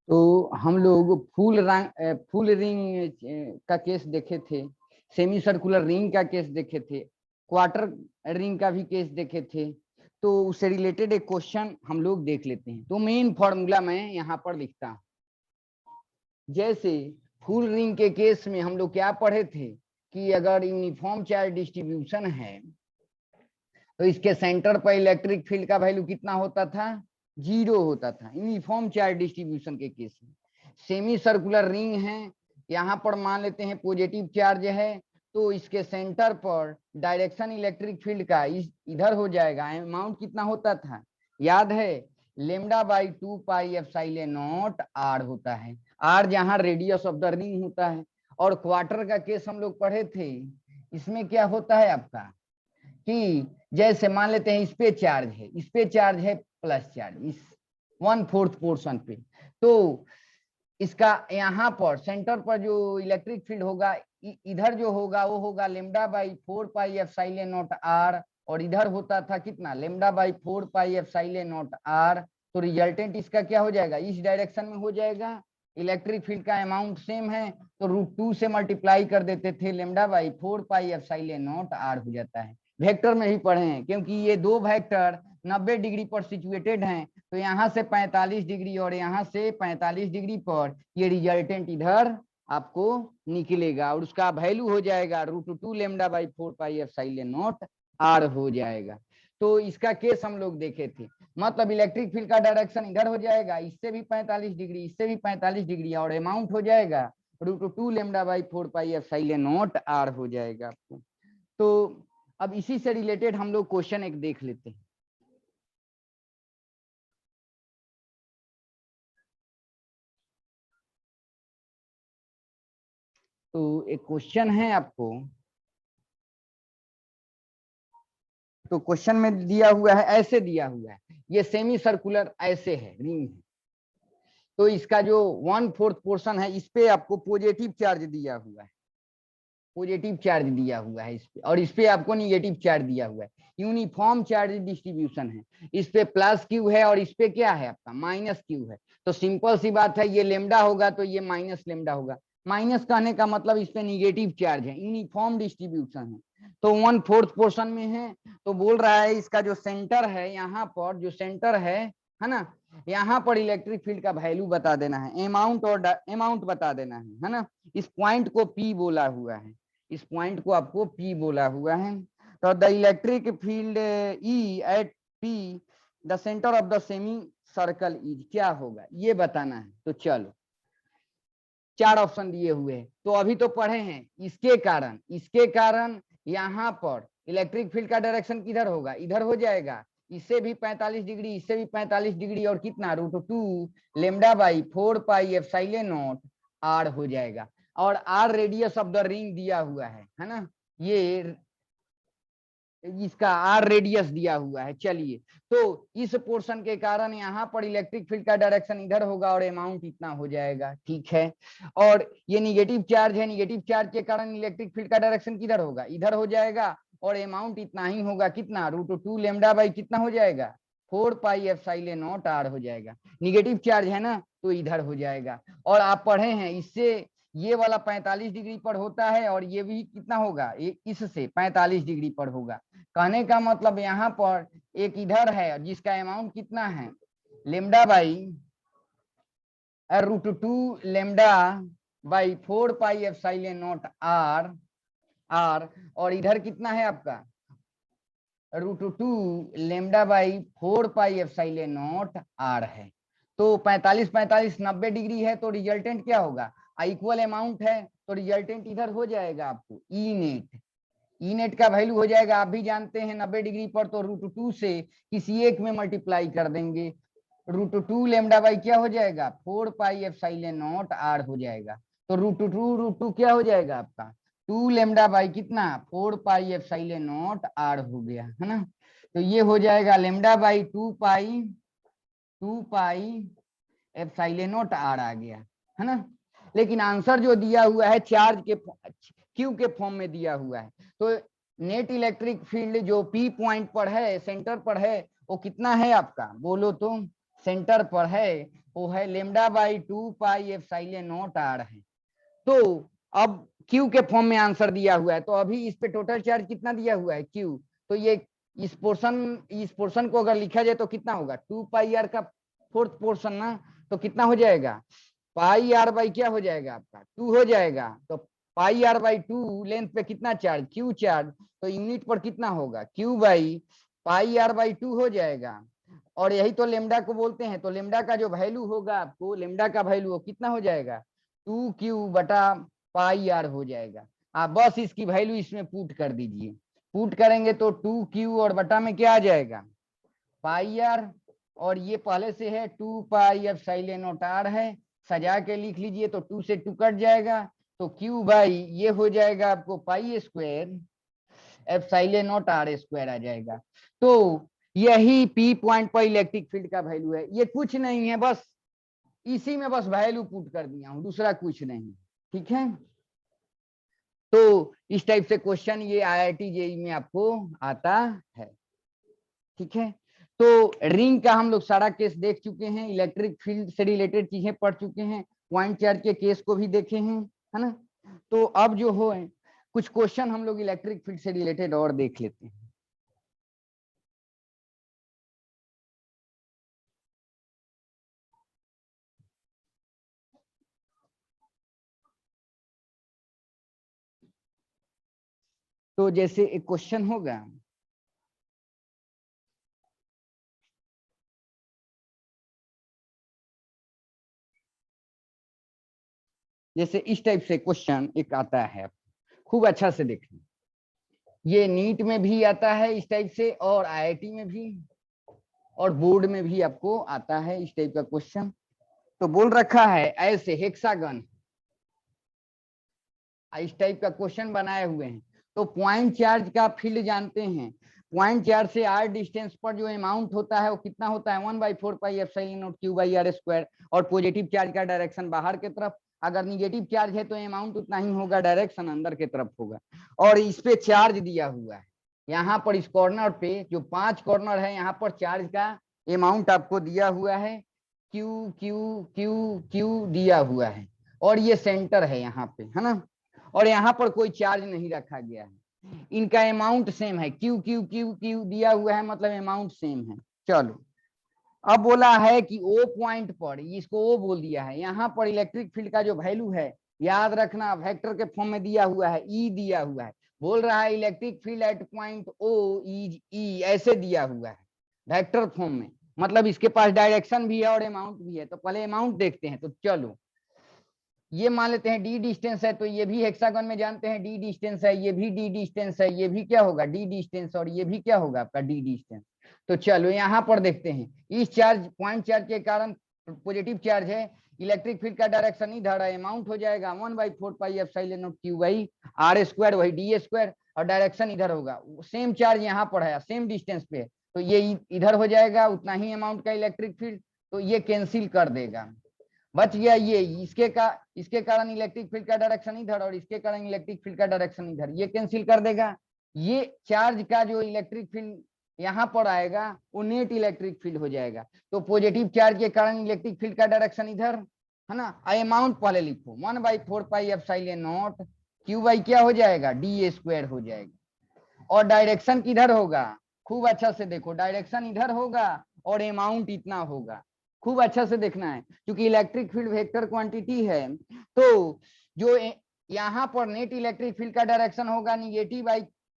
तो हम लोग फुल रिंग का केस देखे थे, सेमी सर्कुलर रिंग का केस देखे थे, क्वार्टर रिंग का भी केस देखे थे। तो उससे रिलेटेड एक क्वेश्चन हम लोग देख लेते हैं। तो मेन फॉर्मूला मैं यहाँ पर लिखता हूँ। जैसे फुल रिंग के केस में हम लोग क्या पढ़े थे कि अगर यूनिफॉर्म चार्ज डिस्ट्रीब्यूशन है तो इसके सेंटर पर इलेक्ट्रिक फील्ड का वैल्यू कितना होता था? 0 होता था यूनिफॉर्म चार्ज डिस्ट्रीब्यूशन के केस में। सेमी सर्कुलर रिंग है, यहाँ पर मान लेते हैं पॉजिटिव चार्ज है, तो इसके सेंटर पर डायरेक्शन इलेक्ट्रिक फील्ड का इधर हो जाएगा। अमाउंट कितना होता था याद है? λ/2 पाई एप्सिलॉन नॉट r होता है। r जहां रेडियस ऑफ द रिंग होता है। और क्वार्टर का केस हम लोग पढ़े थे, इसमें क्या होता है आपका कि जैसे मान लेते हैं इस पे चार्ज है प्लस चार्ज इस 1/4 पोर्शन पे, तो इसका यहाँ पर सेंटर पर जो इलेक्ट्रिक फील्ड होगा इधर जो होगा वो होगा λ/4 पाई एप्सिलॉन नॉट r, और इधर होता था कितना λ/4 पाई एप्सिलॉन नॉट r। तो रिजल्टेंट इसका क्या हो जाएगा? इस डायरेक्शन में हो जाएगा। इलेक्ट्रिक फील्ड का अमाउंट सेम है तो √2 से मल्टीप्लाई कर देते थे, λ/4 पाई एप्सिलॉन नॉट r हो जाता है। वेक्टर में भी पढ़े हैं क्योंकि ये दो वेक्टर 90 डिग्री पर सिचुएटेड हैं, तो यहाँ से 45 डिग्री और यहाँ से 45 डिग्री पर ये रिजल्टेंट इधर आपको निकलेगा और उसका वैल्यू हो जाएगा √2 λ/4 पाई एप्सिलॉन नॉट r हो जाएगा। तो इसका केस हम लोग देखे थे, मतलब इलेक्ट्रिक फील्ड का डायरेक्शन इधर हो जाएगा, इससे भी 45 डिग्री, इससे भी 45 डिग्री, और अमाउंट हो जाएगा √2 λ/4 पाई एप्सिलॉन नॉट r हो जाएगा आपको। तो अब इसी से रिलेटेड हम लोग क्वेश्चन एक देख लेते हैं। तो एक क्वेश्चन है आपको, तो क्वेश्चन में दिया हुआ है, ऐसे दिया हुआ है, ये सेमी सर्कुलर ऐसे है रिंग है, तो इसका जो 1/4 पोर्शन है इस पे आपको पॉजिटिव चार्ज दिया हुआ है, पॉजिटिव चार्ज दिया हुआ है इस पे, और इस पे आपको निगेटिव चार्ज दिया हुआ है। यूनिफॉर्म चार्ज डिस्ट्रीब्यूशन है, इस पे प्लस क्यू है और इस पे क्या है आपका माइनस क्यू है। तो सिंपल सी बात है, ये लेमडा होगा तो ये माइनस लेमडा होगा। माइनस कहने का मतलब इस पे निगेटिव चार्ज है, यूनिफॉर्म डिस्ट्रीब्यूशन है, तो 1/4 पोर्शन में है। तो बोल रहा है इसका जो सेंटर है, यहाँ पर जो सेंटर है ना, यहाँ पर इलेक्ट्रिक फील्ड का वैल्यू बता देना है, अमाउंट और अमाउंट बता देना है ना। इस पॉइंट को P बोला हुआ है, इस पॉइंट को आपको P बोला हुआ है। तो the electric field E at P the centre of the semi circle is, क्या होगा ये बताना है। तो चलो 4 ऑप्शन दिए हुए हैं, तो अभी तो पढ़े हैं, इसके कारण यहाँ पर इलेक्ट्रिक फील्ड का डायरेक्शन किधर होगा? इधर हो जाएगा। इससे भी 45 डिग्री, इससे भी 45 डिग्री, और कितना √2 λ/4 पाई एप्सिलॉन नॉट r हो जाएगा। और r radius of the ring दिया हुआ है ना, ये इसका r रेडियस दिया हुआ है। चलिए, तो इस पोर्शन के कारण यहाँ पर इलेक्ट्रिक फील्ड का डायरेक्शन इधर होगा और अमाउंट इतना हो जाएगा, ठीक है। और ये निगेटिव चार्ज है, निगेटिव चार्ज के कारण इलेक्ट्रिक फील्ड का डायरेक्शन किधर होगा? इधर हो जाएगा, और अमाउंट इतना ही होगा, कितना √2 λ/ कितना हो जाएगा 4 पाई एप्सिलॉन नॉट r हो जाएगा। निगेटिव चार्ज है ना, तो इधर हो जाएगा। और आप पढ़े हैं इससे ये वाला 45 डिग्री पर होता है, और ये भी कितना होगा, इससे 45 डिग्री पर होगा। कहने का मतलब यहाँ पर एक इधर है जिसका अमाउंट कितना है λ/√2 λ/4 पाई एप्सिलॉन नॉट r, और इधर कितना है आपका √2 λ/4 पाई एप्सिलॉन नॉट r है। तो 45 45 90 डिग्री है, तो रिजल्टेंट क्या होगा? इक्वल अमाउंट है, तो रिजल्टेंट इधर हो जाएगा आपको ई नेट का वैल्यू हो जाएगा, आप भी जानते हैं 90 डिग्री पर, तो √2 से किसी एक में मल्टीप्लाई कर देंगे। √2 λ/ क्या हो जाएगा 4 पाई एप्सिलॉन नॉट r हो जाएगा। तो √2 क्या हो जाएगा आपका 2 λ/ कितना 4 पाई एप्सिलॉन नॉट r हो गया, है ना। तो ये हो जाएगा λ/2 पाई एप्सिलॉन नॉट r आ गया, है ना। लेकिन आंसर जो दिया हुआ है चार्ज के क्यू के फॉर्म में दिया हुआ है, तो नेट इलेक्ट्रिक फील्ड जो P पॉइंट पर है, सेंटर पर है, वो कितना है आपका बोलो तो सेंटर पर है वो है lambda by 2 pi epsilon nought R है। तो अब क्यू के फॉर्म में आंसर दिया हुआ है, तो अभी इस पे टोटल चार्ज कितना दिया हुआ है क्यू, तो ये इस पोर्शन को अगर लिखा जाए तो कितना होगा 2 पाई आर का फोर्थ पोर्शन ना, तो कितना हो जाएगा पाई आर बाई क्या हो जाएगा आपका 2 हो जाएगा। तो पाई आर बाई 2 लेंथ पे कितना चार्ज क्यू चार्ज, तो यूनिट पर कितना होगा Q by pi R by 2 हो जाएगा। और यही तो लेमडा को बोलते हैं, तो लेमडा का जो वैल्यू होगा आपको लेमडा का वैल्यू वो कितना हो जाएगा 2Q बटा पाई आर हो जाएगा। आप बस इसकी वैल्यू इसमें पुट कर दीजिए, पुट करेंगे तो 2Q और बटा में क्या आ जाएगा पाई आर, और ये पहले से है 2 पाई एप्सिलॉन नॉट आर है, सजा के लिख लीजिए तो 2 से 2 कट जाएगा, तो Q बाई ये हो जाएगा आपको pi square epsilon nought R square आ जाएगा। तो यही P पॉइंट पर इलेक्ट्रिक फील्ड का वैल्यू है, ये कुछ नहीं है, बस इसी में बस वैल्यू पुट कर दिया हूं, दूसरा कुछ नहीं। ठीक है, तो इस टाइप से क्वेश्चन ये IIT जेईई में आपको आता है। ठीक है, तो रिंग का हम लोग सारा केस देख चुके हैं, इलेक्ट्रिक फील्ड से रिलेटेड चीजें पढ़ चुके हैं, पॉइंट चार्ज के केस को भी देखे हैं, है ना। तो अब जो हो कुछ क्वेश्चन हम लोग इलेक्ट्रिक फील्ड से रिलेटेड और देख लेते हैं। तो जैसे एक क्वेश्चन होगा, जैसे इस टाइप से क्वेश्चन एक आता है, खूब अच्छा से देखना, ये नीट में भी आता है इस टाइप से, और IIT में भी, और बोर्ड में भी आपको आता है इस टाइप का क्वेश्चन। तो बोल रखा है ऐसे हेक्सागन, इस टाइप का क्वेश्चन बनाए हुए हैं, तो पॉइंट चार्ज का फील्ड जानते हैं, पॉइंट चार्ज से r डिस्टेंस पर जो अमाउंट होता है वो कितना होता है 1/4 पाई epsilon not q by r square, और पॉजिटिव चार्ज का डायरेक्शन बाहर की तरफ, अगर निगेटिव चार्ज है तो अमाउंट उतना ही होगा, डायरेक्शन अंदर की तरफ होगा। और इस पे चार्ज दिया हुआ है, यहाँ पर इस कॉर्नर पे जो 5 कॉर्नर है यहाँ पर चार्ज का अमाउंट आपको दिया हुआ है, क्यू क्यू क्यू क्यू दिया हुआ है, और ये सेंटर है यहाँ पे, है ना, और यहाँ पर कोई चार्ज नहीं रखा गया है, इनका अमाउंट सेम है, क्यू क्यू क्यू क्यू दिया हुआ है, मतलब अमाउंट सेम है। चलो, अब बोला है कि ओ पॉइंट पर, इसको ओ बोल दिया है, यहाँ पर इलेक्ट्रिक फील्ड का जो वैल्यू है याद रखना वेक्टर के फॉर्म में दिया हुआ है, ई दिया हुआ है, बोल रहा है electric field at point O is E, ऐसे दिया हुआ है वेक्टर फॉर्म में, मतलब इसके पास डायरेक्शन भी है और अमाउंट भी है। तो पहले अमाउंट देखते हैं, तो चलो ये मान लेते हैं डी डिस्टेंस है, तो ये भी हेक्सागन में जानते हैं डी डिस्टेंस है, ये भी डी डिस्टेंस है, ये भी क्या होगा डी डिस्टेंस, और ये भी क्या होगा आपका डी डिस्टेंस। तो चलो यहाँ पर देखते हैं, इस चार्ज पॉइंट चार्ज के कारण पॉजिटिव चार्ज है, इलेक्ट्रिक फील्ड का डायरेक्शन इधर है, अमाउंट हो जाएगा 1/4 पाई epsilon not q by r square, वही डी स्क्वायर, और डायरेक्शन इधर होगा, सेम चार्ज यहाँ पर है, सेम डिस्टेंस पे, तो ये इधर हो जाएगा उतना ही अमाउंट का इलेक्ट्रिक फील्ड, तो ये कैंसिल कर देगा, बच गया ये, इसके कारण इलेक्ट्रिक फील्ड का डायरेक्शन इधर, और इसके कारण इलेक्ट्रिक फील्ड का डायरेक्शन इधर, ये कैंसिल कर देगा। ये चार्ज का जो इलेक्ट्रिक फील्ड यहाँ पर आएगा वो नेट इलेक्ट्रिक फील्ड हो जाएगा, तो पॉजिटिव चार्ज के कारण इलेक्ट्रिक फील्ड का डायरेक्शन इधर, है ना, अमाउंट पहले लिखो 1/4 पाई एप्सिलॉन नॉट q बाई क्या हो जाएगा डी स्क्वायर हो जाएगा, और डायरेक्शन किधर होगा, खूब अच्छा से देखो, डायरेक्शन इधर होगा और अमाउंट इतना होगा, खूब अच्छा से देखना है, क्योंकि इलेक्ट्रिक फील्ड वेक्टर क्वांटिटी है, तो जो यहाँ पर नेट इलेक्ट्रिक फील्ड का डायरेक्शन होगा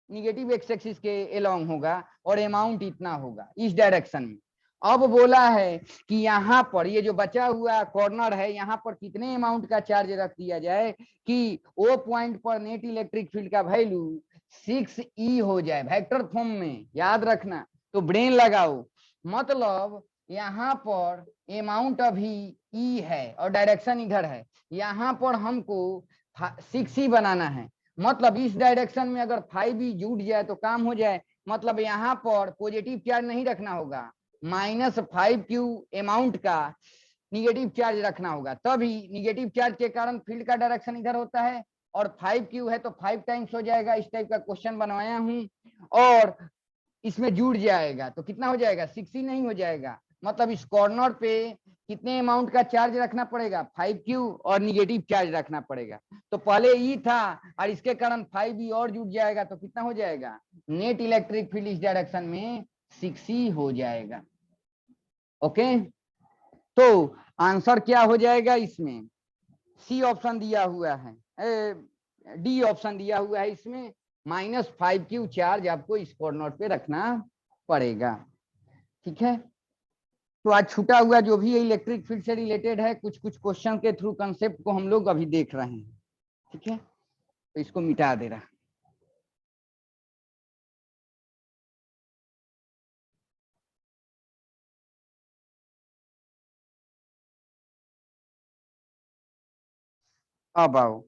निगेटिव एक्स एक्सिस के अलोंग होगा, और अमाउंट इतना होगा इस डायरेक्शन में। अब बोला है कि यहाँ पर ये जो बचा हुआ कॉर्नर है यहाँ पर कितने अमाउंट का चार्ज रख दिया जाए कि ओ पॉइंट पर नेट इलेक्ट्रिक फील्ड का वैल्यू 6e हो जाए वेक्टर फॉर्म में, याद रखना, तो ब्रेन लगाओ, मतलब यहाँ पर अमाउंट अभी ई है और डायरेक्शन इधर है, यहाँ पर हमको 6e बनाना है, मतलब इस डायरेक्शन में अगर 5e जुड़ जाए तो काम हो जाए, मतलब यहाँ पर पॉजिटिव चार्ज नहीं रखना होगा, -5q अमाउंट का निगेटिव चार्ज रखना होगा, तभी निगेटिव चार्ज के कारण फील्ड का डायरेक्शन इधर होता है, और 5q है तो 5 टाइम्स हो जाएगा, इस टाइप का क्वेश्चन बनवाया हूं, और इसमें जुड़ जाएगा तो कितना हो जाएगा 6 ही नहीं हो जाएगा, मतलब इस कॉर्नर पे कितने अमाउंट का चार्ज रखना पड़ेगा, 5Q, और निगेटिव चार्ज रखना पड़ेगा। तो पहले ई था और इसके कारण 5E और जुड़ जाएगा, तो कितना हो जाएगा, नेट इलेक्ट्रिक फील्ड इस डायरेक्शन में 6E हो जाएगा। ओके, तो आंसर क्या हो जाएगा इसमें, सी ऑप्शन दिया हुआ है, डी ऑप्शन दिया हुआ है इसमें, -5Q चार्ज आपको इस कॉर्नर पे रखना पड़ेगा। ठीक है, तो आज छूटा हुआ जो भी इलेक्ट्रिक फील्ड से रिलेटेड है, कुछ कुछ क्वेश्चन के थ्रू कंसेप्ट को हम लोग अभी देख रहे हैं। ठीक है, तो इसको मिटा दे रहा। अब आओ,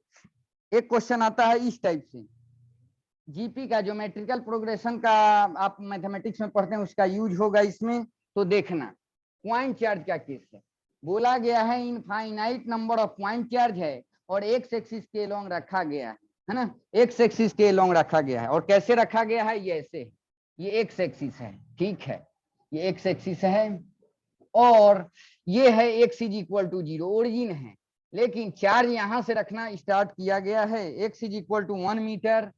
एक क्वेश्चन आता है इस टाइप से, जीपी का ज्योमेट्रिकल प्रोग्रेशन का आप मैथमेटिक्स में पढ़ते हैं, उसका यूज होगा इसमें। तो देखना, पॉइंट चार्ज का केस है, बोला गया है infinite number of point charge है और एक्स एक्सिस के लॉन्ग रखा गया है ना, एक्स एक्सिस के लॉन्ग रखा गया है। और कैसे रखा गया है, ये ऐसे, ये एक्स एक्सिस है, ठीक है, ये एक्स एक्सिस है और ये है x is equal to 0, origin है। लेकिन चार्ज यहां से रखना स्टार्ट किया गया है, x is equal to 1 metre,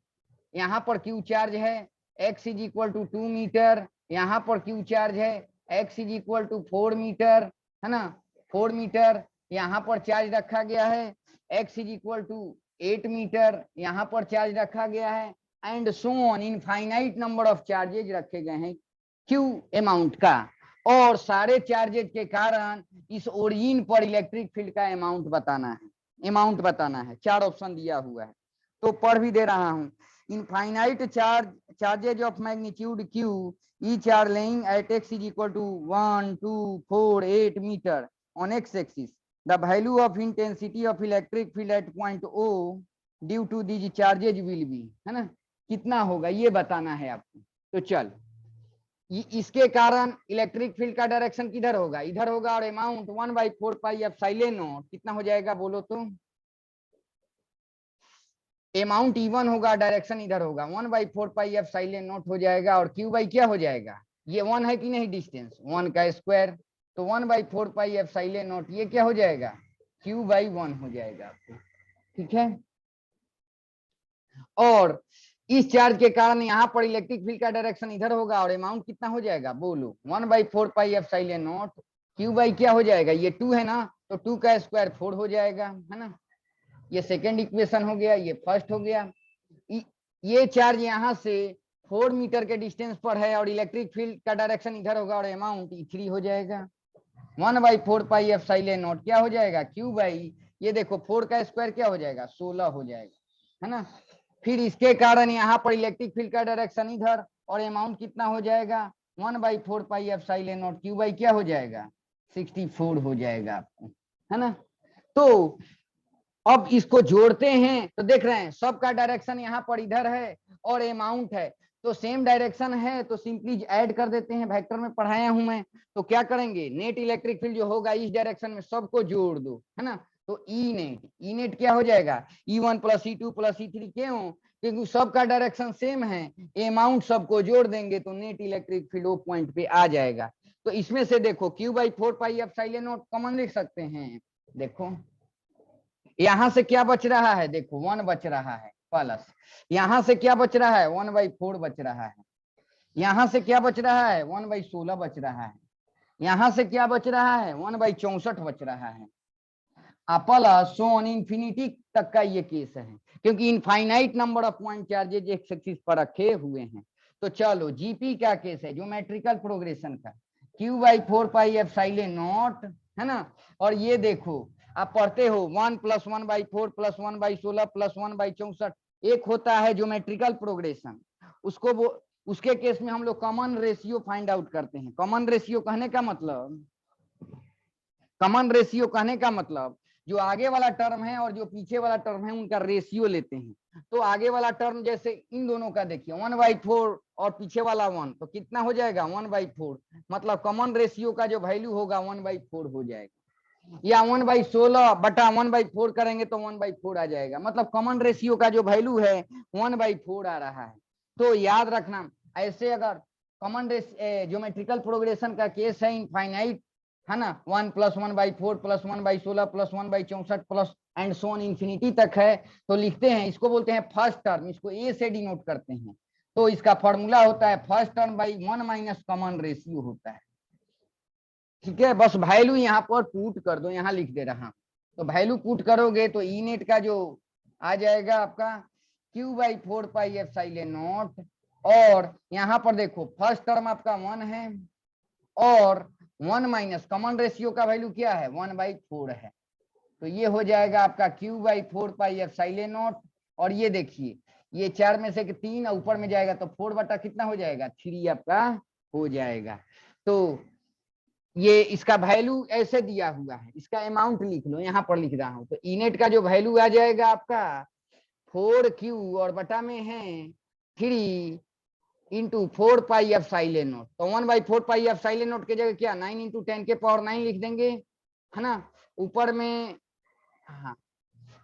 यहाँ पर क्यू चार्ज है x is equal to 2 metre, यहाँ पर क्यू चार्ज है x is equal to 4 metre, है ना, 4 मीटर, यहाँ पर चार्ज रखा गया है x is equal to 8 metre, यहाँ पर चार्ज रखा गया है, and so on, infinite number of charges रखे गए हैं क्यू अमाउंट का। और सारे चार्जेज के कारण इस ओरिजिन पर इलेक्ट्रिक फील्ड का अमाउंट बताना है, अमाउंट बताना है। 4 ऑप्शन दिया हुआ है, तो पढ़ भी दे रहा हूं। Infinite charges of magnitude q, each are lying at x is equal to 1, 2, 4, 8 meter on x-axis. The value of intensity of electric field at point O due to these charges will be, है ना, कितना होगा ये बताना है आपको। तो चल, इसके कारण इलेक्ट्रिक फील्ड का डायरेक्शन किधर होगा, इधर होगा, और अमाउंट 1/4 पाई एप्सिलॉन नॉट कितना हो जाएगा बोलो तो, अमाउंट E1 होगा, डायरेक्शन इधर होगा, 1/4 पाई एप्सिलॉन नॉट हो जाएगा, और Q बाई क्या हो जाएगा, ये 1 है कि नहीं, डिस्टेंस 1 का स्क्वायर, तो 1/4 पाई एप्सिलॉन नॉट ये क्या हो जाएगा, Q/1 हो जाएगा आपको। ठीक है, और इस चार्ज के कारण यहाँ पर इलेक्ट्रिक फील्ड का डायरेक्शन इधर होगा, और अमाउंट कितना हो जाएगा बोलो, 1/4 पाई एप्सिलॉन नॉट, Q बाई क्या हो जाएगा, ये 2 है ना, तो 2 का स्क्वायर 4 हो जाएगा, है ना। ये सेकेंड इक्वेशन हो गया, ये फर्स्ट हो गया। ये चार्ज यहाँ से 4 मीटर के डिस्टेंस पर है और इलेक्ट्रिक फील्ड का डायरेक्शन इधर होगा, और अमाउंट E3 हो जाएगा, 1/4 पाई एप्सिलॉन नॉट क्या हो जाएगा, Q बाई, ये देखो 4 का स्क्वायर क्या हो जाएगा, 16 हो जाएगा, है ना। फिर इसके कारण यहाँ पर इलेक्ट्रिक फील्ड का डायरेक्शन इधर, और अमाउंट कितना हो जाएगा, 1/4 पाई एप्सिलॉन नॉट, Q बाई क्या हो जाएगा, 64 हो जाएगा आपको, है ना। तो अब इसको जोड़ते हैं तो देख रहे हैं सबका डायरेक्शन यहाँ पर इधर है और अमाउंट है, तो सेम डायरेक्शन है, तो सिंपली ऐड कर देते हैं, वेक्टर में पढ़ाया हूं मैं। तो क्या करेंगे, नेट इलेक्ट्रिक फील्ड जो होगा इस डायरेक्शन में सबको जोड़ दो, है ना। तो ई नेट क्या हो जाएगा, E1 + E2 + E3, क्यों, क्योंकि सबका डायरेक्शन सेम है, अमाउंट सबको जोड़ देंगे तो नेट इलेक्ट्रिक फील्ड वो पॉइंट पे आ जाएगा। तो इसमें से देखो Q/4 pi epsilon not common लिख सकते हैं, देखो यहां से क्या बच रहा है, देखो 1 बच रहा है, प्लस यहां से क्या बच रहा है, 1/4 बच रहा है, यहां से क्या बच रहा है, 1/16 बच रहा है, यहां से क्या बच रहा है, 1/64 बच रहा है, प्लस सोन इंफिनिटी तक का ये केस है, क्योंकि infinite number of point charges x axis पर रखे हुए हैं। तो चलो जीपी का केस है, ज्योमेट्रिकल प्रोग्रेशन का, Q/4 पाई एप्सिलॉन नॉट, है ना। और ये देखो आप पढ़ते हो 1 + 1/4 + 1/16 + 1/64, एक होता है ज्योमेट्रिकल प्रोग्रेशन, उसको वो उसके केस में हम लोग कॉमन रेशियो फाइंड आउट करते हैं। कॉमन रेशियो कहने का मतलब, कॉमन रेशियो कहने का मतलब जो आगे वाला टर्म है और जो पीछे वाला टर्म है उनका रेशियो लेते हैं। तो आगे वाला टर्म जैसे इन दोनों का देखिए 1/4 और पीछे वाला 1, तो कितना हो जाएगा 1/4, मतलब कॉमन रेशियो का जो वैल्यू होगा 1/4 हो जाएगा, या 1/16 बटा 1/4 करेंगे तो 1/4 आ जाएगा, मतलब कॉमन रेशियो का जो वैल्यू है 1/4 आ रहा है। तो याद रखना, ऐसे अगर कॉमन ज्योमेट्रिकल प्रोग्रेशन का केस है इनफाइनाइट, है ना, 1 + 1/4 + 1/16 + 1/64 plus and so on infinity तक है। तो लिखते हैं, इसको बोलते हैं फर्स्ट टर्म, इसको ए से डिनोट करते हैं। तो इसका फॉर्मूला होता है first term by 1 - common ratio होता है। ठीक है, बस वैल्यू यहाँ पर पुट कर दो, यहाँ लिख दे रहा हूं। तो वैल्यू पुट करोगे तो ई नेट का जो आ जाएगा आपका Q/4πε0, और यहाँ पर देखो फर्स्ट टर्म आपका 1 है और 1 - कॉमन रेशियो का वैल्यू क्या है 1/4 है। तो ये हो जाएगा आपका Q/4πε0, और ये देखिए ये 4 में से 3 ऊपर में जाएगा तो 4 बटा कितना हो जाएगा 3 आपका हो जाएगा। तो ये इसका वैल्यू ऐसे दिया हुआ है, इसका अमाउंट लिख लो, यहाँ पर लिख रहा हूं। तो इनेट का जो वैल्यू आ जाएगा आपका 4Q और बटा में है 3 × 4πε0। तो 1/4πε0 की जगह क्या 9 × 10⁹ लिख देंगे, है ना। ऊपर में हाँ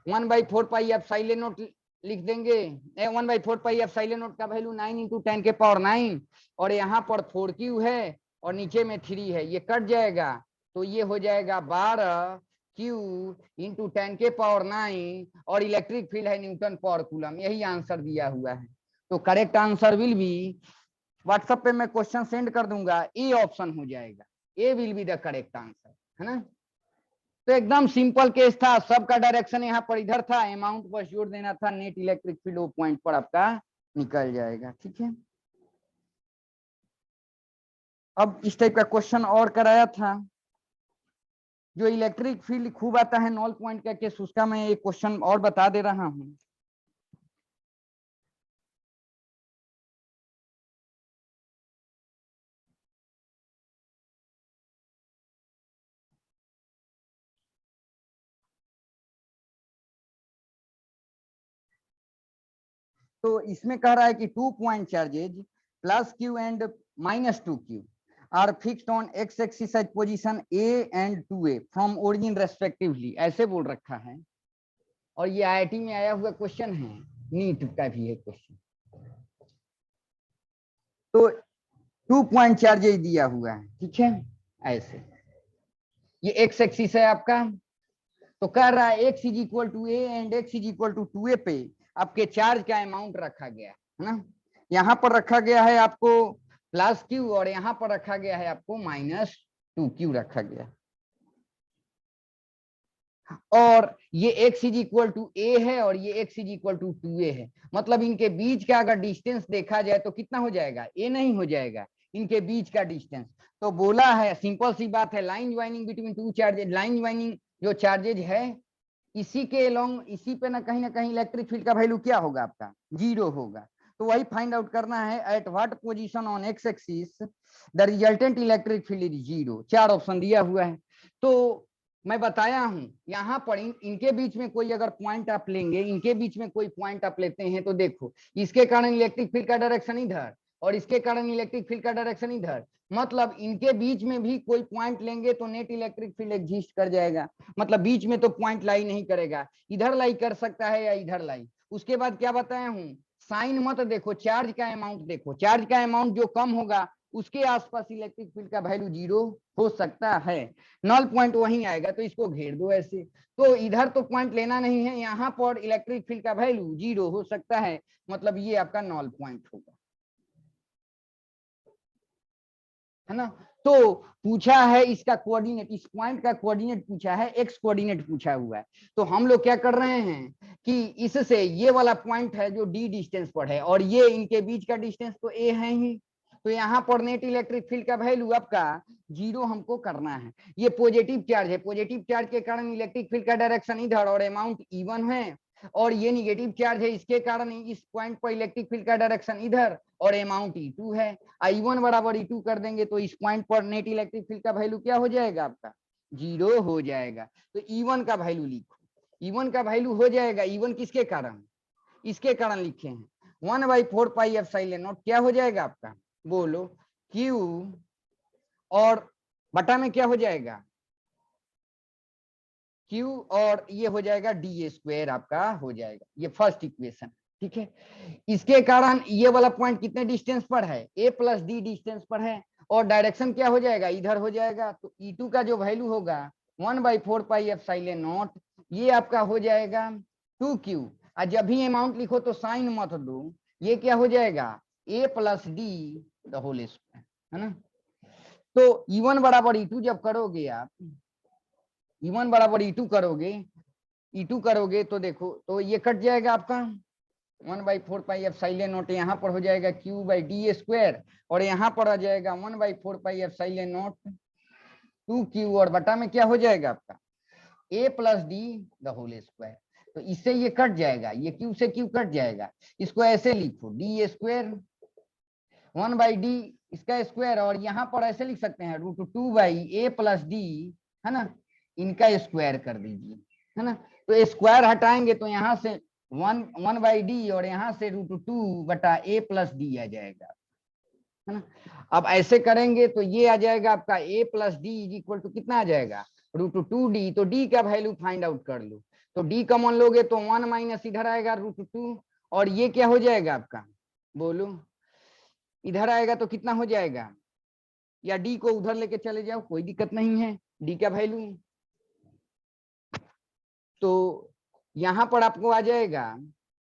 1/4πε0 लिख देंगे, 1/4πε0 का वैल्यू 9 × 10⁹, और यहाँ पर 4Q है और नीचे में 3 है, ये कट जाएगा। तो ये हो जाएगा 12Q × 10⁹, और इलेक्ट्रिक फील्ड है न्यूटन पर कूलम। यही आंसर दिया हुआ है। तो correct answer will be, WhatsApp पे मैं क्वेश्चन सेंड कर दूंगा, ए ऑप्शन हो जाएगा, A will be the correct answer, है ना। तो एकदम सिंपल केस था, सबका डायरेक्शन यहाँ पर इधर था, अमाउंट बस जोड़ देना था, नेट इलेक्ट्रिक फील्ड वो पॉइंट पर आपका निकल जाएगा। ठीक है, अब इस टाइप का क्वेश्चन और कराया था, जो इलेक्ट्रिक फील्ड खूब आता है नॉल पॉइंट का केस, उसका मैं एक क्वेश्चन और बता दे रहा हूं। तो इसमें कह रहा है कि 2 point charges +Q and -2Q are fixed on x axis at position A and 2A from origin respectively, ऐसे बोल रखा है। और ये IIT में आया हुआ क्वेश्चन है, नीट का भी है क्वेश्चन। तो 2 पॉइंट चार्जेज दिया हुआ है, ठीक है, ऐसे ये x एक्सिस है आपका। तो कह रहा है x = A and x = 2A पे आपके चार्ज का अमाउंट रखा गया है ना। यहाँ पर रखा गया है आपको +Q और यहाँ पर रखा गया है आपको -2Q रखा गया, और ये x = A है और ये x = 2A है। मतलब इनके बीच का अगर डिस्टेंस देखा जाए तो कितना हो जाएगा, A नहीं हो जाएगा, इनके बीच का डिस्टेंस। तो बोला है, सिंपल सी बात है, line joining between 2 charges, line joining जो चार्जेज है इसी के अलोंग, इसी पे ना कहीं इलेक्ट्रिक फील्ड का वैल्यू क्या होगा आपका 0 होगा। तो वही फाइंड आउट करना है, at what position on x axis the resultant electric field is 0। 4 option दिया हुआ है। तो मैं बताया हूं यहाँ पर इनके बीच में कोई अगर पॉइंट आप लेंगे, इनके बीच में कोई पॉइंट आप लेते हैं, तो देखो इसके कारण इलेक्ट्रिक फील्ड का डायरेक्शन इधर और इसके कारण इलेक्ट्रिक फील्ड का डायरेक्शन इधर, मतलब इनके बीच में भी कोई पॉइंट लेंगे तो नेट इलेक्ट्रिक फील्ड एग्जिस्ट कर जाएगा। मतलब बीच में तो पॉइंट लाई नहीं करेगा, इधर लाई कर सकता है या इधर लाई। उसके बाद क्या बताया हूं, साइन मत देखो, चार्ज का अमाउंट देखो, चार्ज का अमाउंट जो कम होगा उसके आसपास इलेक्ट्रिक फील्ड का वैल्यू 0 हो सकता है। नल पॉइंट वहीं आएगा, तो इसको घेर दो ऐसे। तो इधर तो पॉइंट लेना नहीं है, यहाँ पर इलेक्ट्रिक फील्ड का वैल्यू 0 हो सकता है, मतलब ये आपका नल पॉइंट होगा, है ना। तो पूछा है इसका कोऑर्डिनेट, इस पॉइंट का कोऑर्डिनेट पूछा है, एक्स कोऑर्डिनेट पूछा हुआ है। तो हम लोग क्या कर रहे हैं कि इससे ये वाला पॉइंट है जो d डिस्टेंस पर है और ये इनके बीच का डिस्टेंस तो a है ही, तो यहाँ पर नेट इलेक्ट्रिक फील्ड का वैल्यू आपका 0 हमको करना है। ये पॉजिटिव चार्ज है, पॉजिटिव चार्ज के कारण इलेक्ट्रिक फील्ड का डायरेक्शन इधर और अमाउंट E1 है, और ये निगेटिव चार्ज है, इसके कारण इस पॉइंट पर इलेक्ट्रिक फील्ड का डायरेक्शन इधर और अमाउंट E2 है। I1 = E2 कर देंगे तो इस पॉइंट पर नेट इलेक्ट्रिक फील्ड का वैल्यू क्या हो जाएगा आपका 0 हो जाएगा। तो E1 का वैल्यू लिखो, E1 का वैल्यू हो जाएगा, E1 किसके कारण, इसके कारण लिखे हैं 1/4πε0 क्या हो जाएगा आपका, बोलो Q और बटा में क्या हो जाएगा Q, और ये हो जाएगा DA² आपका हो जाएगा। ये फर्स्ट इक्वेशन। ठीक है। इसके कारण ये वाला पॉइंट कितने डिस्टेंस पर है, a प्लस डी डिस्टेंस पर है, और डायरेक्शन क्या हो जाएगा, इधर हो जाएगा। तो E2 का जो वैल्यू होगा 1/4πε0, ये आपका हो जाएगा 2q। और जब भी अमाउंट लिखो तो साइन मत दो, ये क्या हो जाएगा a plus d the whole square, है ना। तो E1 बराबर E2 जब करोगे आप, E1 बराबर E2 करोगे तो देखो, तो ये कट जाएगा आपका 1/4πε0, यहाँ पर हो जाएगा q/d², और यहाँ पर आ जाएगा 1/4πε0 2q, और बटा में क्या हो जाएगा आपका a plus d the whole square. तो इससे ये कट जाएगा, ये q से q कट जाएगा। इसको ऐसे लिखो d², 1/d इसका स्क्वायर, और यहाँ पर ऐसे लिख सकते हैं √2/a प्लस डी, है ना, इनका स्क्वायर कर दीजिए, है ना। तो स्क्वायर हटाएंगे तो यहाँ से 1/d और यहाँ से √2/a प्लस डी आ जाएगा, है ना। अब ऐसे करेंगे तो ये आ जाएगा आपका a plus d is equal to कितना आ जाएगा √2d। तो d का वैल्यू फाइंड आउट कर लो, तो d कॉमन लोगे तो 1 माइनस इधर आएगा √2, और ये क्या हो जाएगा आपका, बोलो, इधर आएगा तो कितना हो जाएगा, या d को उधर लेके चले जाओ, कोई दिक्कत नहीं है, d का वैल्यू। तो यहां पर आपको आ जाएगा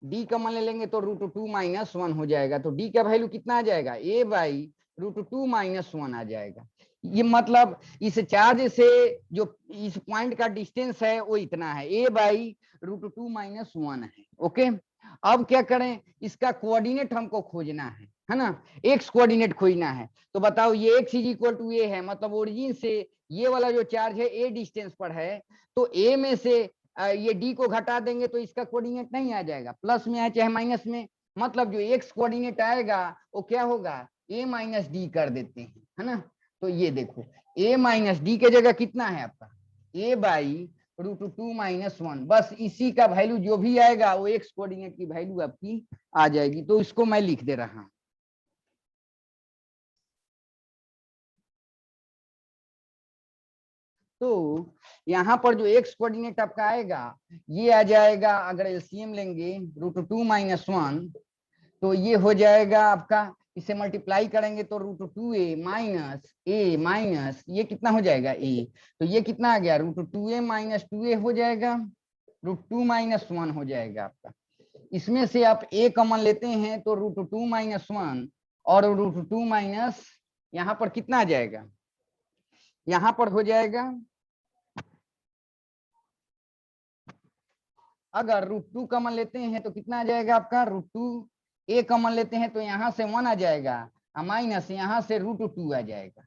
d कॉमन ले लेंगे तो √2 माइनस 1 हो जाएगा। तो d का वैल्यू कितना आ जाएगा, a/√2 माइनस 1 आ जाएगा। ये मतलब इस चार्ज से जो इस पॉइंट का डिस्टेंस है वो इतना है, a/√2 माइनस 1 है। ओके, अब क्या करें, इसका कोऑर्डिनेट हमको खोजना है ना, एक्स कोऑर्डिनेट खोजना है। तो बताओ ये x is equal to a है, मतलब ओरिजिन से ये वाला जो चार्ज है a डिस्टेंस पर है, तो a में से ये d को घटा देंगे तो इसका कोऑर्डिनेट नहीं आ जाएगा, प्लस में है चाहे माइनस में, मतलब जो x कोऑर्डिनेट आएगा वो क्या होगा, a माइनस डी कर देते हैं, है ना। तो ये देखो a माइनस डी के जगह कितना है आपका a/√2 माइनस 1, बस इसी का वैल्यू जो भी आएगा वो x कोऑर्डिनेट की वैल्यू आपकी आ जाएगी। तो इसको मैं लिख दे रहा हूं, तो यहाँ पर जो x कोऑर्डिनेट आपका आएगा ये आ जाएगा, अगर एलसीएम लेंगे √2 माइनस 1, तो ये हो जाएगा आपका, इसे मल्टीप्लाई करेंगे तो √2a माइनस a माइनस ये कितना हो जाएगा a, तो ये कितना आ गया √2a माइनस 2a हो जाएगा, √2 माइनस 1 हो जाएगा आपका। इसमें से आप a कॉमन लेते हैं तो √2 माइनस 1 और √2 माइनस यहाँ पर कितना आ जाएगा, यहाँ पर हो जाएगा, अगर √2 कॉमन लेते हैं तो कितना आ जाएगा आपका √2, a कॉमन लेते हैं तो यहाँ से 1 आ जाएगा, माइनस यहाँ से √2 आ जाएगा,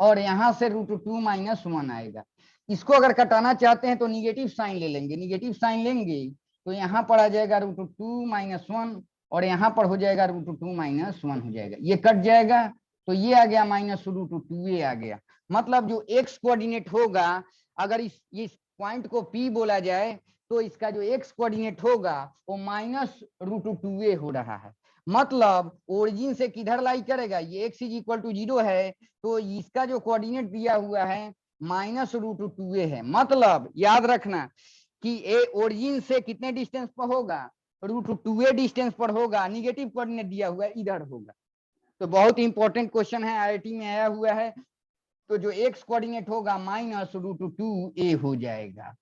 और यहाँ से √2 माइनस 1 आएगा। इसको अगर कटाना चाहते हैं तो निगेटिव साइन ले लेंगे, निगेटिव साइन लेंगे तो यहाँ पर आ जाएगा √2 माइनस 1, और यहाँ पर हो जाएगा √2 माइनस 1 हो जाएगा, ये कट जाएगा तो ये आ गया माइनस √2a आ गया। मतलब जो x कोऑर्डिनेट होगा, अगर इस पॉइंट को P बोला जाए तो इसका जो x कोऑर्डिनेट होगा वो माइनस √2a हो रहा है। मतलब ओरिजिन से किधर लाई करेगा, ये x इज इक्वल टू 0 है, तो इसका जो कोऑर्डिनेट दिया हुआ है माइनस √2a है। मतलब याद रखना कि ए ओरिजिन से कितने डिस्टेंस पर होगा, √2a डिस्टेंस पर होगा, निगेटिव कोऑर्डिनेट दिया हुआ है इधर होगा। तो बहुत इंपॉर्टेंट क्वेश्चन है, आईआईटी में आया हुआ है। तो जो x कोऑर्डिनेट होगा माइनस √2a हो जाएगा।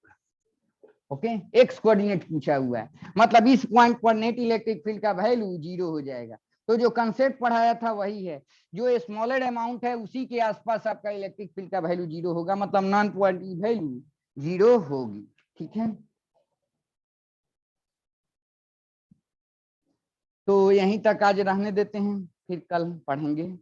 ओके, एक्स कोऑर्डिनेट पूछा हुआ है, मतलब इस पॉइंट पर नेट इलेक्ट्रिक फील्ड का वैल्यू 0 हो जाएगा। तो जो कंसेप्ट पढ़ाया था वही है, जो स्मॉलर अमाउंट है उसी के आसपास आपका इलेक्ट्रिक फील्ड का वैल्यू 0 होगा, मतलब नॉन पॉजिटिव वैल्यू 0 होगी। ठीक है, तो यहीं तक आज रहने देते हैं, फिर कल पढ़ेंगे।